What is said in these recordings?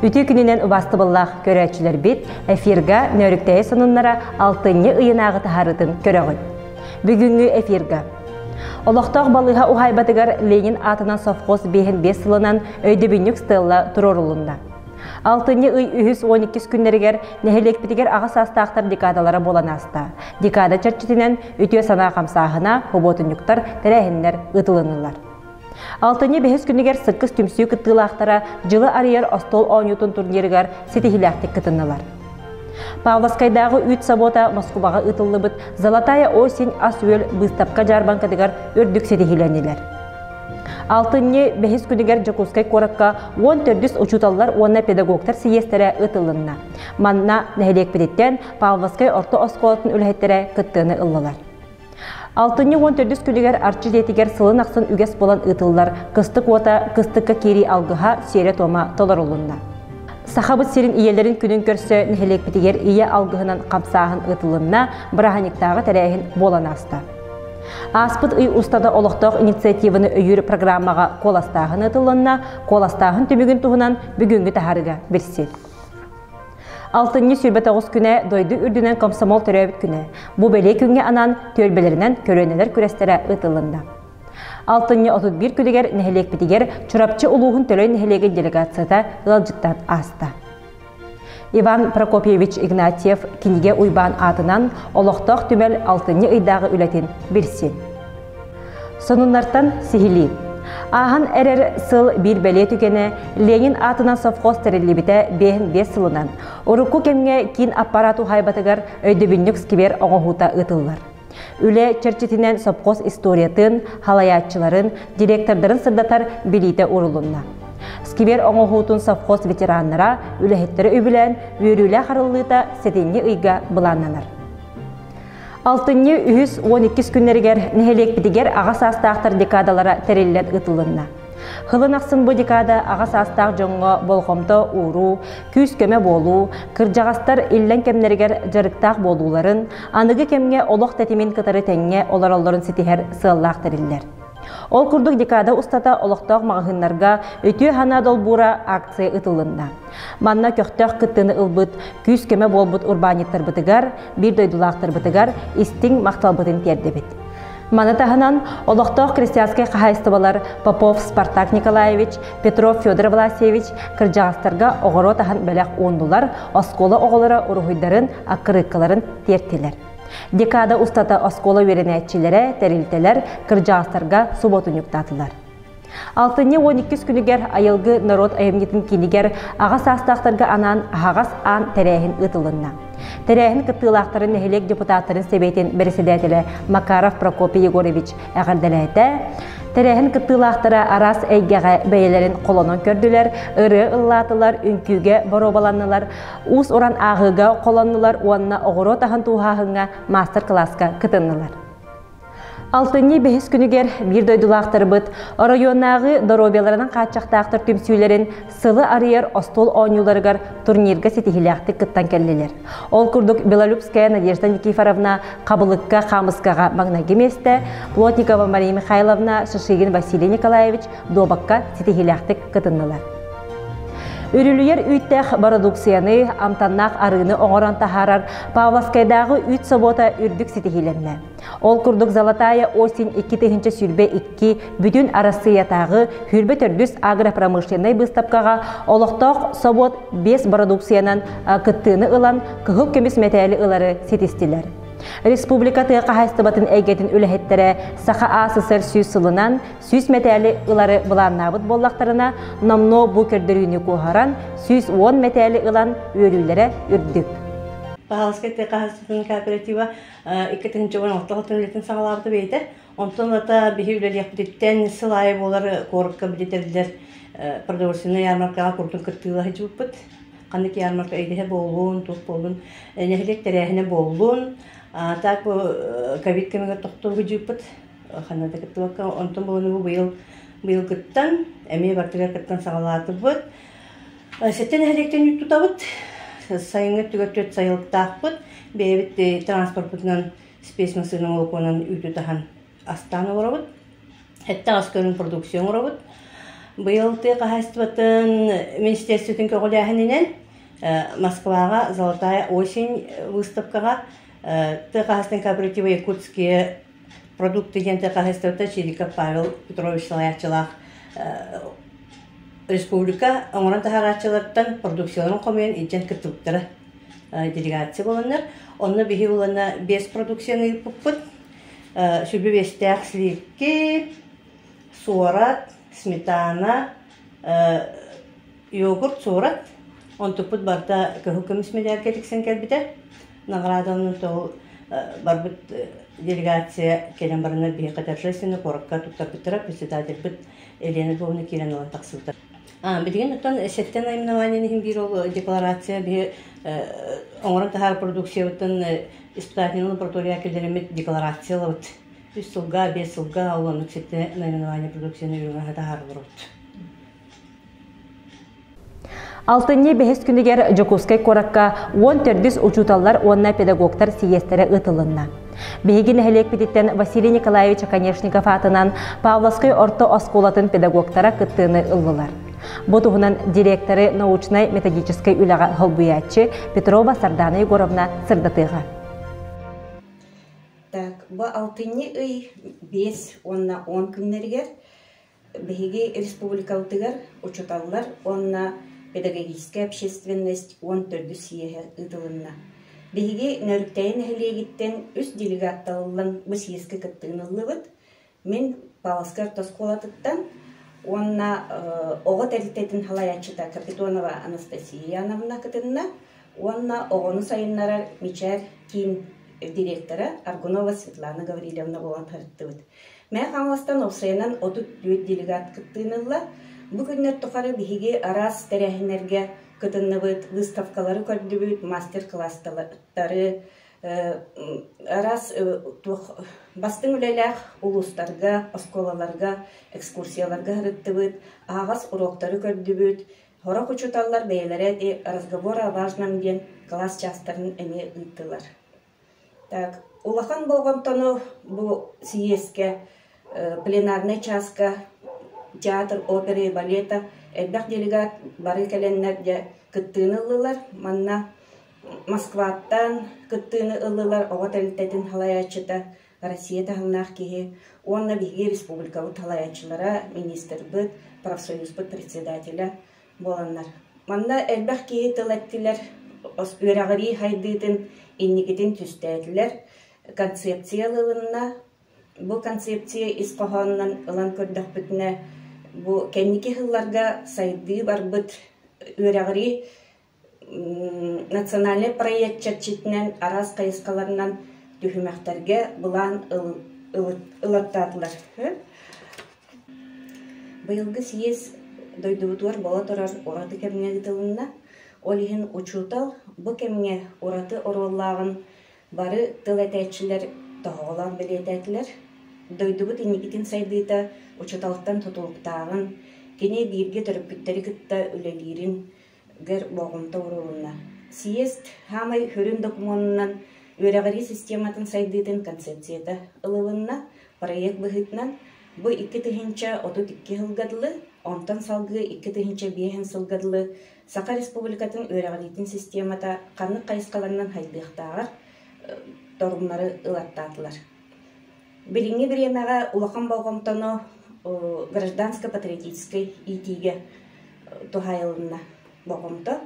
Үтü күнінен убастыбыллах көрәчілер бит, эфирга нөріктәйі сонунлара 6-ні ыйынағы тахарытын көрәғын. Бүгінгі эфирга. Олықтақ балыға ухайбатыгар Ленин атынан совхоз 5 сылынан өйдебіннік стелла тұрорулында. 6-ні ый 312 күннерігер нәхелекпетігер ағас астақтар декадалара болан аста. Декада чарчетінен үтіе сана қамсағына хоботынюктар тәрәхінлер ұтылынылар. 6-ні 5 күннігер сыққыз түмсүй күттілақтара жылы арияр остол оңютын турнирігер сетихилақтық кытынылар. Павловскайдағы үт сабота Москваға ұтылы бұд Золотая осень асуел бұстапқа жарбанкадығар өрдік сетихиленілер. 6-ні 5 күнігер Жакускай коракка 14 учуталлар онна педагогтар сиестері ұтылынна. Манна нәхелекпедеттен Павловскай орта осколатын үлхеттері кыттыны ұлылар. 6-ні 14 күнігер арчы детігер сылын ақсын үгес болан ұтылылар кыстық ота кыстыққа кері алғыға сері тома толар ұлынна. Сахабыт серин иелерин күнін көрсі нәхелекпедігер ие алғығынан қамсағын ұтылынна біраханиктағы тәрәйін болан аста. Аспыт үй устада олықтық инициативаны өйір программаға қоластағын ұтылынна, қоластағын түмігін туғынан бүгінгі тахарыға бірсет. 6-ні сүрбет 9 күне дойды үрдінен комсомол төрәбіт күне. Бұ бәле күнге анан төрбелерінен көрөнелер күрестері ұтылында. 6-ні 31 күнігер нәхелекпетігер чұрапчы ұлуғын төлөй нәхелеген делегацияда ғылжыттан аста. Иван Прокопьевич Игнатьев кинеге уйбан атынан олықтық түмел 6-ні ұйдағы үлетін бірсен. Сонунлартан сихили. Ахан әрер сыл бір бәле түгені Ленин атынан совхоз тәрелебіті 5 сылынан. Орықу кемге кин аппарату хайбатыгар өйдебіннік скивер оңғута ұтылар. Үле черчетінен совхоз историятын, халаятчыларын, директордарын сырдатар билите урулунна. Скивер оңғуытын совхоз ветераннара үләхеттері өбілен өрілі қарылыта сетенге ұйға бұланнанар. 6-ні 112 күннергер нәхелекпетігер ағас астақтар декадалара тәрелілер ұтылынна. Хылын ақсын бұл декада ағас астақ жоңғы болғымты уру, күз көме болу, кыржағастар иллен кемнергер жарықтақ болуларын, анығы кемге олық тәтемен кытары тәңге олар-оларын сетихер сығыллақ тәрелілер. Ол күрдік декада ұстата олықтақ мағығынларға өтіе хана долбура акция ұтылында. Манна көқтақ күттіні ұлбыт, күз көме болбыт урбаниттар бұтығар, бір дойдулақтар бұтығар, истің мақтал бұтын тердебет. Маны тағынан олықтақ крестьянскай қағайыстыбалар Попов Спартак Николаевич, Петров Федор Власевич кіржағастарға оғыру тағын бәләқ оңдулар, осколы оғылары ұрғыдарын, ақырыққыларын тертелер. Декада устата оскола веренәтчілері, тәрелтелер, кіржағастарға суботын юқтатылар. 6-ні 12 күнігер айылғы народ айымнетін кенігер ағас астақтарға анан ағас ан тәрәйін ұтылынна. Тәрәйін кыттылақтарын нәхелек депутаттарын себейтін бірісідәтілі Макаров Прокопий Егорович әғардалайты. Тәрәйін кыттылақтары арас әйгеға бәйелерін қолонын көрділер, ұры ұллатылар, үнкүйге боробаланылар, ұс оран ағыға қолонылар, уанна оғыру тағын туғағыңа мастер-класска кытынылар. 6-ні 5 күнігер бір дойдулақтыр бұд, районнағы доробияларынан қатшақтақтыр түмсүйлерін сылы арияр остол оңюларығар турнирға сетихиляқты кыттан кәлелер. Ол күрдік Белолюбская Надежда Никифоровна қабылыққа қамысқаға маңнаги месті, Плотникова Мария Михайловна, Шишигин Василий Николаевич добаққа сетихиляқты кытынылар. Үрілер үттәқ продукцияны амтаннақ арыны оңыран тахарар Павловскайдағы үт собота үрдік сетихиленне. Ол күрдік Золотая осень 2-тігінші сүрбе 2 бүтін арасы ятағы хүрбе түрдіс агропромышленной бұстапқаға олықтақ собот 5 продукциянан кыттыны ылан күхік көміс мәтәлі ылары сетістілер. Республика тыға хайстыбатын әйгетін үләхеттері Саха АССР сүйіз сылынан сүйіз мәтәлі ылары бұланнабыт боллақтарына намно бұ көрдірүйіні көғаран сүйіз 10 мәтәлі ылан өрілері үрдік. Павловская тыға хайстыбатын кооператива 2-16 үлетін сағалабыты бейді. Онтан ата бейі үлелек бітеттен сылайы болар қорыққа білетерділер продовольственный ярмаркаға көрдің күттіғылы хеджіп бұд. Қандық ярмарка өйдеге болуын, тұқ болуын, нәхілек тәрәхіне болуын. Так bu ковид кемге тоқтол gücüpüt xanada kitwaka onton bolunu быйыл кыттан эми бартыгар кыттан сагалатыбыт сеттен электрен юттутабыт сайыңы түгөтөт сайылыктаакпыт бебит транспортунан спец машина олконан үтүтахан астана орабыт хетта аскөрүн продукцион орабыт Быйыл ты кахастыбатын министерствотын көголяхининен Москвага «Золотая осень» выставкага ты кахастын кооператива «Якутские продукты» ден ты кахастыбата Чириков Павел Петрович Салаячылах республика оңоран тахарачылардан продукцияларын комуян иджен кыртыптары делегация боланар. Онна бихи болана без продукцияны пуппут. Шүбі бестяк сливки, суарат, сметана, йогурт, суарат. Он туппут барда көхүкіміс медиаркетиксен кәлбіде. Наградалының тол барбыт делегация келен барына бихи қатаршайсыны коракка туттар біттіра председатель біт Елена Львовна Кирен олан тақсылдар. Бидеген оттан сеттен наименованиянын бир ол декларация бир оңорон тахар продукция оттан испытательный лаборатория келдеремет декларациялабыт. 3 сылга, 5 сылга олонук сеттен наименование продукцияны үйрөнгө тахар болот. Алтынне бехес күнігер Жокускай коракка 10 төрдіс учуталлар онна педагогтар сиестері ытылынна. Бехеген әхелек бедеттен Василий Николаевич Конечников атынан Павловской орто осколатын педагогтара кыттыны ыллылар. Ботуғынан директоры научно-методической үліға ғылбуятчы Петрова Сардана Егоровна сырдатыға. Так, bu алтынне ый 5-10 күннергер бехеге республикалытыгар учуталлар онна педагогическая общественность 14 сиеге ытылынна. Беге нөріктәйін әхілегіттен үс делегатталылын бұл сиескі кіттігінілі мен Павловскар тосколатыттан онна оғы тәрілтетін халаячыта Капитонова Анастасия Яновна кітінна, онна оғыны сайынларар мечар кейін директора Аргунова Светлана Гаврилевна болан тарытты бұд. Мән қамластан осайынан 34 делегат кіттігінілі, бүгіннер тұқары беге арас тәрәхінерге кытынныбыт выставкалары көрдүбүт, мастер-класстары, арас бастың үлелях улустарга, осколаларга, экскурсияларга хырыттыбыт, ағас уроктары көрдүбүт, хорок учуталлар бәйләрәт разговор о важном ден класс частарын эме ыттылар. Так, улахан болған тону бу сиеске пленарный часка, театр, опера и балета Элбах делегат бары кәленнәрдә кыттыны ылылар, манна Москваттан кыттыны ылылар, оға тәліттәтін халаячыта Россия тағынақ кеге, онна беге республикалы халаячылара, министр бұд, профсоюз бұд председателя боланлар. Манна элбах кеге тылаттылар, өрағыри хайдыдын, иннигетін түстәділер, концепциялылынна, бұл концепция испаханнан ылан көрдіқ бүтіне, Бу кенники хылларга сайды барбыт өрәгри национальный проект чатчитнен арас кайыскаларынан түхүмәхтәргә булан ылаттадылар. Быйылгы съезд дойдубутуар бола торар ораты кемне гытылынна, олихин учутал бу кемне ораты ороллагын бары тылетәчилер тоголан белетәтләр. Дойдубут инникитин сайдыта учуталықтан тұтылықтағын, кене бирге төріппіттері кітті үлелерін гер боғымта ұрылына. Съезд хамай хүрін документынан өрәғари систематын сайдыйтын концепцията ылылына, проект бұғытынан, бұ 2-32 ғылғадылы, онтан салғы 2-5 сылғадылы, Сақа Республикатын өрәғаритін системата қанық қайысқаларынан хайдықтағар торумнары ылаттатылар. Билинге времяға улахан болғамтану гражданско-патриотической итиге тухайылына болғамта.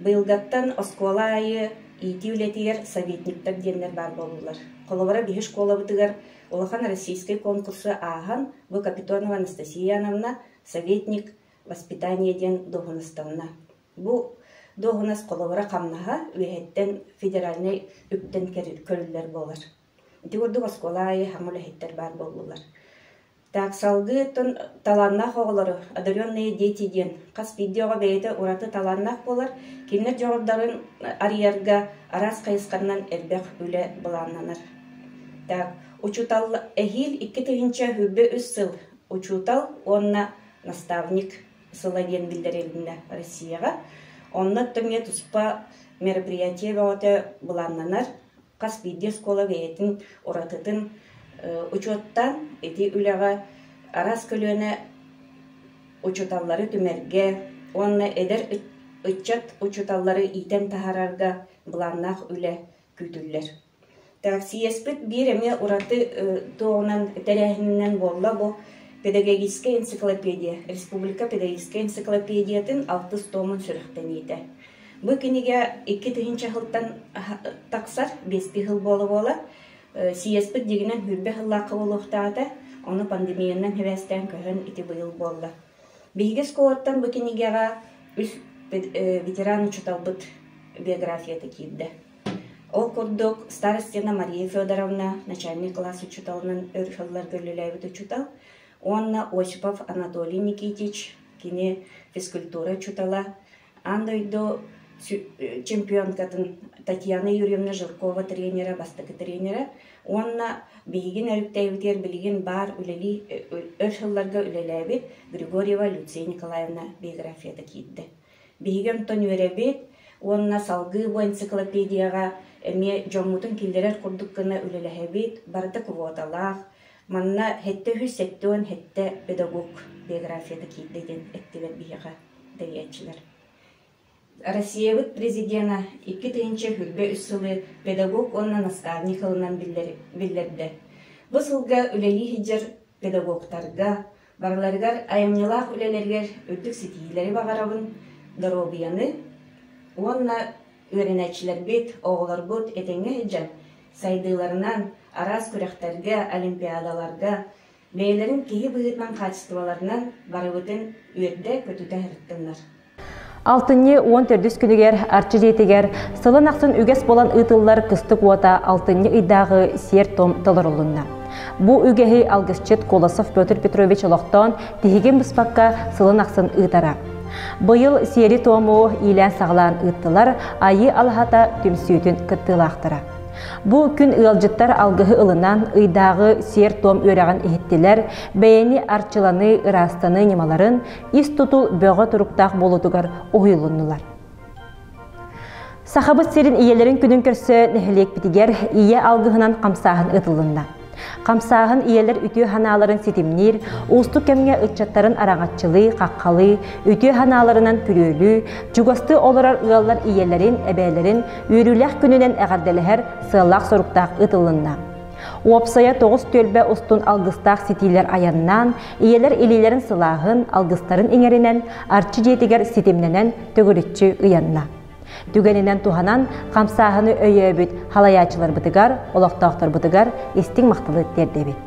Бұйылғаттан оскола айы ити үлетігер советниктар денлер бар болулар. Қолыбара бейі школа бұтығар улахан российской конкурсы ағын бұл Капитонова Анастасия Яновна советник воспитания ден доғыныстанна. Бұл доғыныс қолыбара қамнаға өйеттен федеральный үптен көрілер болар. Дегорды осколайы хамулы хеттер бар болулар. Так, салғы таланнақ оғылары, одаренные дети ден. Қас видеоға бәйті ураты таланнақ болар, кемнер жоғырдарын арьерға арас қайысқаннан әрбәқ үлі бұланнаныр. Так, учутал әхил 2-тігінші хүбі 3 сыл. Учутал, онна наставник сыладен білдірелінді Россияға. Онна түңе тұспа мероприятие бәуаты бұланнаныр. Қас видео скола бәйетін оратытын учеттан эти үләға арас көлөне учуталлары түмерге, онна эдер ытчат учуталлары итен тахарарга буланнах үле күтүллер. Так сиеспит бир эме ураты тоонан терехинен болла бу педагогическая энциклопедия, Республика педагогическая энциклопедиятын 6 томун сүрөктөн ите. Бу киниге 2 хылтан таксар 5 хыл бола сиеспит дегенен хүрбе хыллакы болуктаата, оны пандемиянан хевестен көрөн ити быйыл болла. Бигес кооттан бу кинигега ветеран учуталбыт биографията кийди. Ол курдук старостина Мария Федоровна, начальник класс учуталынан өрхөллөр көлөлөйбүт учутал. Онна Осипов Анатолий Никитич, кини физкультура учутала. Андойдо чемпионкатын Татьяна Юрьевна Жиркова тренера, бастыкы тренера. Онна бейген әріптәйбітер білген бар үлелі өршылларға үлеләбет Григорьева Люция Николаевна биографията кейді. Бейген тон өребет, онна салғы бұл энциклопедияға әме жомутын келдерер құрдыққына үлеләбет барды квоталақ, манна хетті хүсеттуын хетті педагог биографията кейді ден әттілер бейға дәйетчілер. Россиябыт президента 2-нче хүрбе үссылы педагог онна наставник ылынан биллерді. Бұл сылға үлелі хиджер педагогтарға, барларғар айымнылақ үлелергер үрдік сетийлері бағарабын дұробияны, онна өренәтчілер бет, оғылар бұд әтеңе хиджер сайдыларынан арас күрәқтарға, олимпиадаларға, бәйлерін кейі бұғытман қатыстываларынан барыбытын өрді көтуті әріттінлар. 6-14 күнігер арчы жетігер сылын ақсын үгес болан ұтылар күстік ота 6 үйдағы сер том тылырылынна. Бұ үгеғи алғысчет Колосов Петр Петрович олықтан тегеген бұспаққа сылын ақсын ұтара. Бұйыл сері тому илән сағылан ұттылар айы алғата түмсүйтін күттілақтыра. Бұ күн ұялжыттар алғығы ылынан ұйдағы сер том өрәған ехеттелер бәйені арчыланы ырастаны немаларын ис тұтыл бөға тұрықтақ болудығар ойылынылар. Сақабыт серін иелерін күнін көрсі нәхілек бітігер ие алғығынан қамсағын ұтылында. Қамсағын иелер үтіе ханаларын сетімнер, ұсты кәмге ұтчаттарын арағатчылы, қаққалы, үтіе ханаларынан күрөлі, жүгасты оларар ұялар иелерін, әбәлерін, өріләқ күнінен әғарделіғер сылақ сұрықтақ ұтылында. Уапсая 9 төлбе ұстын алғыстақ сетилер аяннан, иелер илелерін сылағын, алғыстарын еңерінен, арчы жетігер сетімненен төгірітші ұянна. Түгенінен туғанан қамсағыны өйебіт халаячылар бұтығар, олақтақтар бұтығар, естің мақтылы дердебет.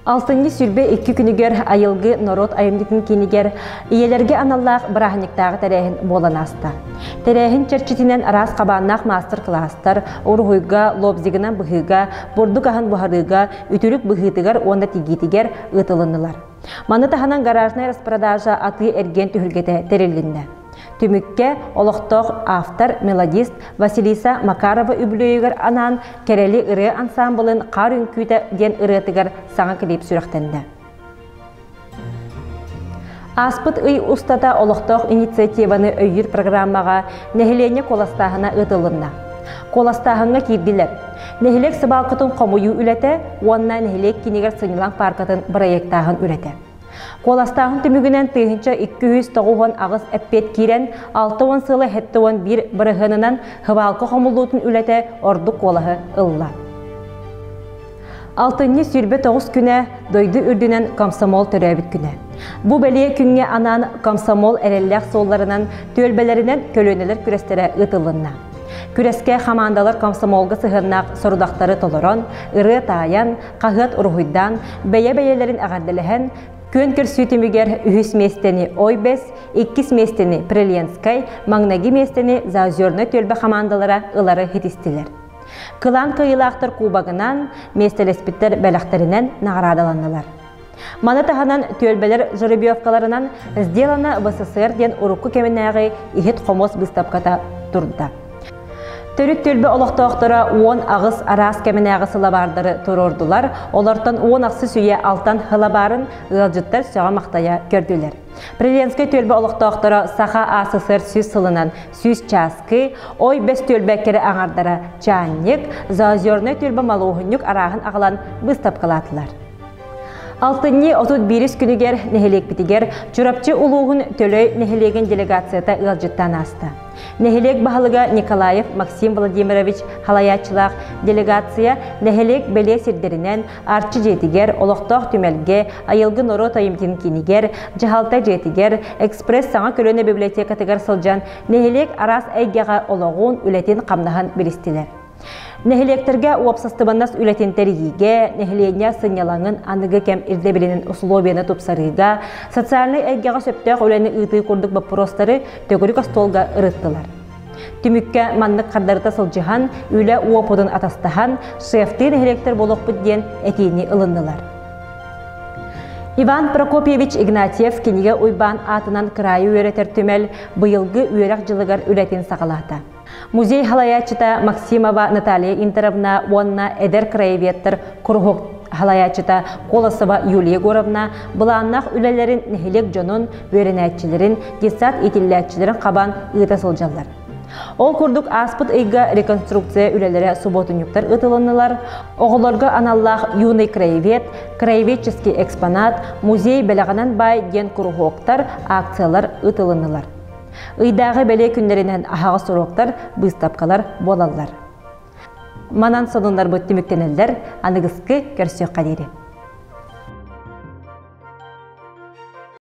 6 сүрбе 2 күнігер айылғы народ айымдетін кенігер иелерге аналлақ бірахниктағы тәрәхін болан аста. Тәрәхін черчетінен арас қабаннақ мастер-кластар, орғойға, лобзигінен бұхыға, бұрдық ағын бұхарыға, үтірік бұхытығар, онда тегетігер ұтылынылар. Маны тағанан гаражнай распродажа аты әрген түхілгеті тәрелінді. Түмікке олықтық автор, мелодист Василиса Макарова үбілейгер анан керели ыры ансамблын қар үнкүйті ден ырытығыр саңа клип сүріқтенді. Аспыт үй ұстата олықтық инициативаны өйір программаға нәхілене коластағына ұтылынна. Коластағына кирділер. Нәхілек сыбалқытын қомойу үлеті, онна нәхілек кенегер сынылан паркатын проекттағын үлеті. Коластағын түмігінен тыйынша 290 ағыз әппет кирен 6 сылы хәттіуан бір бірігінінен хывалқы қомылуытын үләті орды қолығы ұлла. 6 сүрбе 9 күні дойды үрдінен комсомол төрәбіт күні. Бұ бәле күнге анан комсомол әрелләқ солларынан төлбелерінен көлөнелер күрестері ұтылынна. Күреске хамандалар комсомолға сығыннақ сұрудақтары толырон, ыры таян, қағыт ұрғыйдан, бәйе-бәйелерін ағарделіген, көн көрсүйтімігер үхіс местені Ойбес, 2 местені Преленскай, маңнаги местені Заозерны төлбі хамандалара ылары хетістілер. Кылан кыйылақтыр кубағынан местелеспіттер бәліқтерінен нағырадаланылар. Маны тағанан төлбелер жеребьевкаларынан сделана ВССР ден ұрыққы кеменнәғі ихет қомос бұстапқата тұрды. Төрік төлбі олықтауқтыра 10 ағыз арас кәменәғы сылабардары тұрордылар, олардан 10 ақсы сүйе алтан хылабарын ғылжыттар сөға мақтая көрділер. Преленскай төлбі олықтауқтыра сақа АССР сүз сылынан сүз часкы, Ойбес төлбәкері аңардара чанник, Заозерны төлбі малуғынюк арағын ағылан бұстап қылатылар. Алтынни отут бирис күнігер нехелек бітігер чурапчы улуғын төлөй нехелеген делегацията ылжыттан асты. Нехелек бағылыға Николаев Максим Владимирович халаячылақ делегация нехелек беле сирдерінен арчы жетігер, олықтақ түмелге, айылғы норо тайымтин кинигер, жахалта жетігер, экспресс саңа көлөне библиотекатығар сылжан нехелек арас әйгеға олығын үлетін қамнахан білістілер. Нехелектерге уапсастыбаннас үлетін тәрігіге, нехелене сынялаңын анығы кәм ирдебілінің условияны тупсарыға, социальный әйгеға сөптіғ өләні ұйты күрдік бапыростары төгірік астолға ұрыттылар. Түмікке маннық қардарыта сылжыған, үлі уапудын атастахан, шефті нехелектер болуқ бүдден әтейіне ылындылар. Иван Прокопьевич Игнатьев кенеге уйбан атынан крайы өретер түмел бұйылғы өйрақ жылығар үлетін сағалады. Музей халаячыта Максимова Наталья Интеровна, онна Эдер краеветтер Кургук халаячыта Колосова Юлия Горовна, бұланнақ үлелерін нехелек жонун, өренәтчілерін, десат етілләтчілерін қабан ұйта сылжалар. Ол күрдік аспыт ыйга реконструкция үлелері субботунюктар ұтылынылар, оғыларға аналлах юный краевет, краеведческий экспонат, музей белағанан бай ген Кургуктар акциялар ұтылынылар. Ыйдағы бәле күнлерінен ахаға сұрақтар, бұстапқалар болалар. Манан сонынлар бұттыміктенелдер, анығысқы көрсек қадері.